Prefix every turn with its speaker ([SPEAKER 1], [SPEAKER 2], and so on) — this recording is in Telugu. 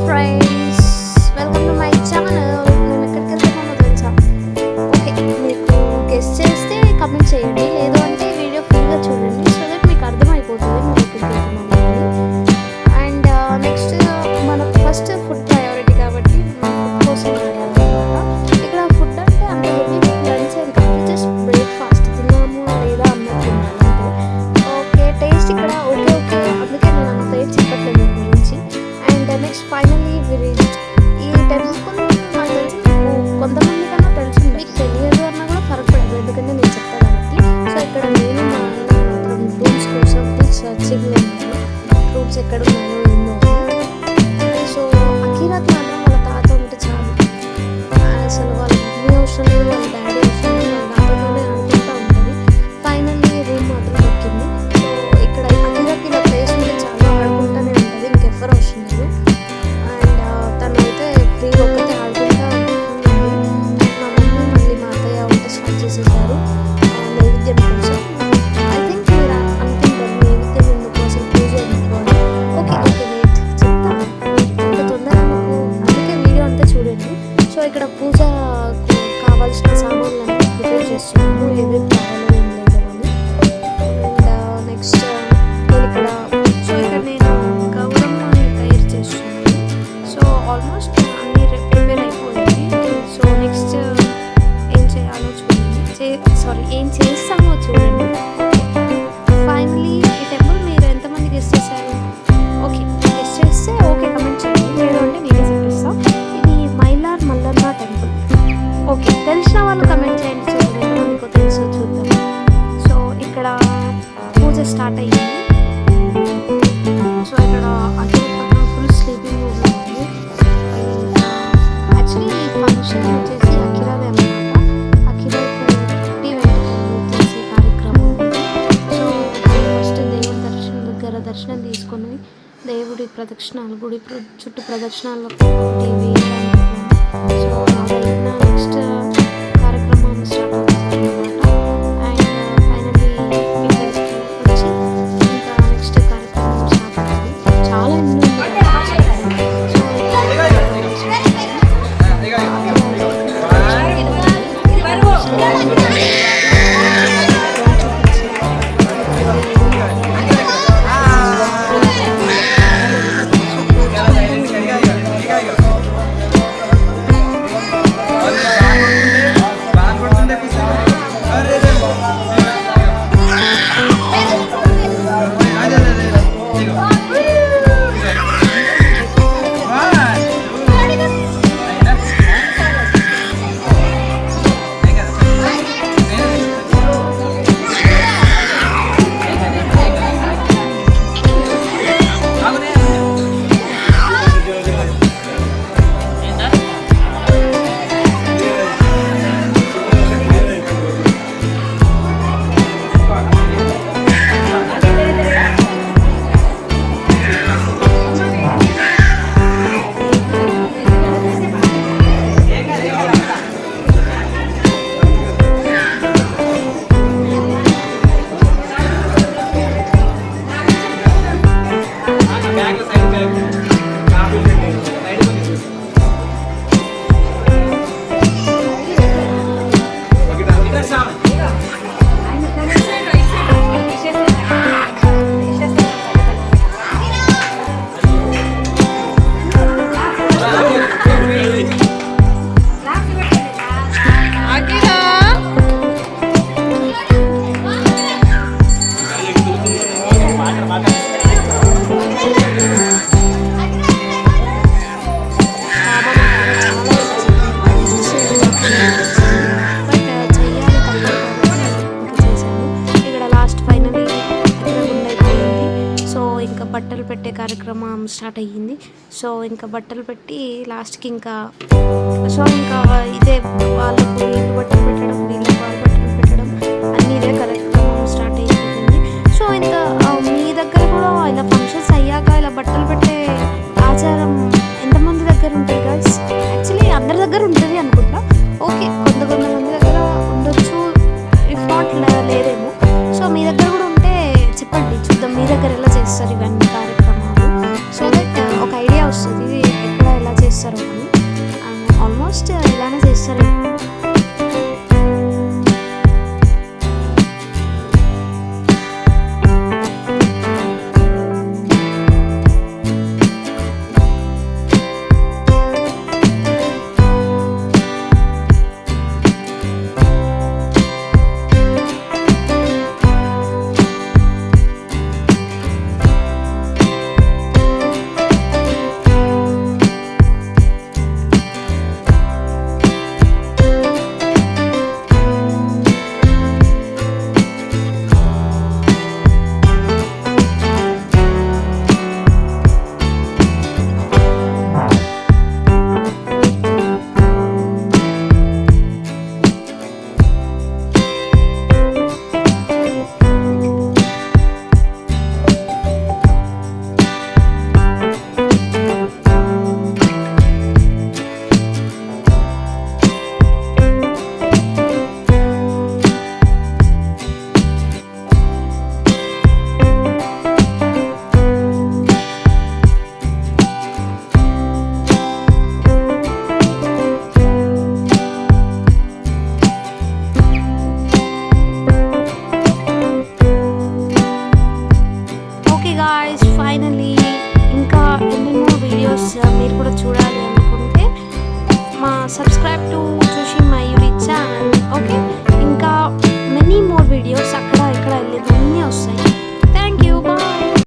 [SPEAKER 1] Friends, welcome to my channel. మేము ఎక్కడికి వెళ్తున్నామో తెలుసా? ఓకే, మీకు గెస్ చేస్తే కమెంట్ చేయండి, లేదు అంటే వీడియో ఫుల్గా చూడండి, సో దట్ మీకు అర్థమైపోతుంది మేము ఎక్కడికి వెళ్తున్నాము. అండ్ నెక్స్ట్ మనకు ఫస్ట్ ఫుడ్ ప్రయారిటీ కాబట్టి ఫుడ్ కోసం అన్నమాట. ఇక్కడ ఫుడ్ అంటే అంత హెవీ లంచ్ ఏం కాదు, జస్ట్ బ్రేక్ఫాస్ట్ తిన్నాము లేదా అన్నట్టు ఉండాలి. ఓకే, టేస్ట్ ఇక్కడ ఓకే ఓకే, అందుకే నేను అంత ఏం చెప్పట్లేదు దీని గురించి. అండ్ నెక్స్ట్ ఫైనల్లీ ఈ టెంపుల్ నాకు తెలిసి కొంతమంది కన్నా తెలిసి మీకు తెలియదు అన్నా కూడా పర్వాలేదు, ఎందుకంటే నేను చెప్తాను కాబట్టి. సో ఇక్కడ నేను మా ఆయన మాత్రం రూమ్స్ కోసం సర్చింగ్లో ఉన్నాను, రూమ్స్ ఎక్కడ ఉన్నాయో ఎన్నో. సో అఖిరాకి మాత్రం వాళ్ళ తాత ఉంటే చాలు, అసలు వాళ్ళ మమ్మీ అవసరం లేదు, వాళ్ళ డాడీ అవసరం లేదు, వాళ్ళ తాతతోనే ఆడుకుంటూ ఉంటుంది. ఫైనల్లీ రూమ్ మాత్రం దొరికింది. సో ఇక్కడ అఖిరాకి ఇలా ప్లేస్ ఉంటే చాలా ఆడుకుంటూనే ఉంటుంది, ఇంకెవ్వరు అవసరం లేదు. అండ్ తను అయితే ఫ్రీగా ఒక్కతే ఆడుకుంటూ ఉంటుంది. మా మమ్మీ మళ్ళీ మా అత్తయ్య వంట స్టార్ట్ చేసేసారు నైవేద్యం కోసం. ఐ థింక్ మీరు అనుకుంటారు నైవేద్యం ఎందుకు, అసలు పూజ ఎందుకు అని. ఓకే ఓకే, వెయిట్ చెప్తాను, అంత తొందర నాకు, అందుకే వీడియో అంతా చూడండి. సో ఇక్కడ పూజకు కావాల్సిన సామాన్లు ప్రిపేర్ చేస్తున్నాము, ఏమేమి కావాలో ఏం లేదు అని. అండ్ నెక్స్ట్ నేను ఇక్కడ నేను గౌరమ్మని తయారు చేస్తున్నాను. సో ఆల్మోస్ట్ అన్నీ ప్రిపేర్ అయిపోయింది. సో నెక్స్ట్ ఏం చేయాలో చూడండి, ఏం చేస్తామో చూడండి. ఫైనలీ ఈ టెంపుల్ మీరు ఎంతమంది గెస్ట్ చేశారు? ఓకే, గెస్ట్ చేస్తే ఓకే కమెంట్ చేయండి, లేదు అంటే నేనే చెప్పేస్తాను. ఇది మైలార్ మల్లన్న టెంపుల్. ఓకే, తెలిసిన వాళ్ళు కమెంట్ చేయండి, చూడండి ఎంతమందికో తెలుసో చూద్దాం. సో ఇక్కడ పూజ స్టార్ట్ అయ్యింది. సో ఇక్కడ అఖిల పక్కన ఫుల్ స్లీపింగ్ రూమ్లో ఉంది. యాక్చువల్లీ ఈ ఫంక్షన్ వచ్చేసి అఖిరాదే అనమాట, అఖిరాకు పుట్టి వెంటనే చేసే కార్యక్రమం ఉంది. సో ఫస్ట్ దేవుడి దర్శనం తీసుకొని దేవుడి ప్రదక్షిణాలు, గుడి చుట్టూ ప్రదక్షిణాలు టీవీ. సో అదైనా నెక్స్ట్ కార్యక్రమం స్టార్ట్ అవుతుంది అనమాట. అండ్ ఫైనల్లీ వచ్చి ఇంకా నెక్స్ట్ కార్యక్రమం స్టార్ట్ అవుతుంది. చాలా ఎన్నో బట్టలు పెట్టే కార్యక్రమం స్టార్ట్ అయ్యింది. సో ఇంకా బట్టలు పెట్టి లాస్ట్కి ఇంకా ఇదే వాళ్ళకు వీళ్ళు బట్టలు పెట్టడం, వీళ్ళకి వాళ్ళు బట్టలు పెట్టడం, అన్నీ ఇదే కార్యక్రమం స్టార్ట్ అయిపోతుంది. సో ఇంకా మీ దగ్గర కూడా ఇలా ఫంక్షన్స్ అయ్యాక ఇలా బట్టలు పెట్టే ఆచారం ఎంతమంది దగ్గర ఉంటుంది గైస్? యాక్చువల్లీ అందరి దగ్గర ఉంటుంది అనుకుంటా. ఓకే, కొంతమంది దగ్గర ఉండొచ్చు, ఇఫ్ నాట్ లేదేమో. సో మీ దగ్గర కూడా ఉంటే చెప్పండి, చూద్దాం మీ దగ్గర ఎలా చేస్తారు ఇవన్నీ కార్యక్రమాలు. సో దట్ ఒక ఐడియా వస్తుంది ఎక్కువ సబ్స్క్రైబ్ టు చూసి మయూరి ఛానల్. ఓకే, ఇంకా మెనీ మోర్ వీడియోస్ అక్కడ ఇక్కడ వెళ్ళేది అన్నీ వస్తాయి.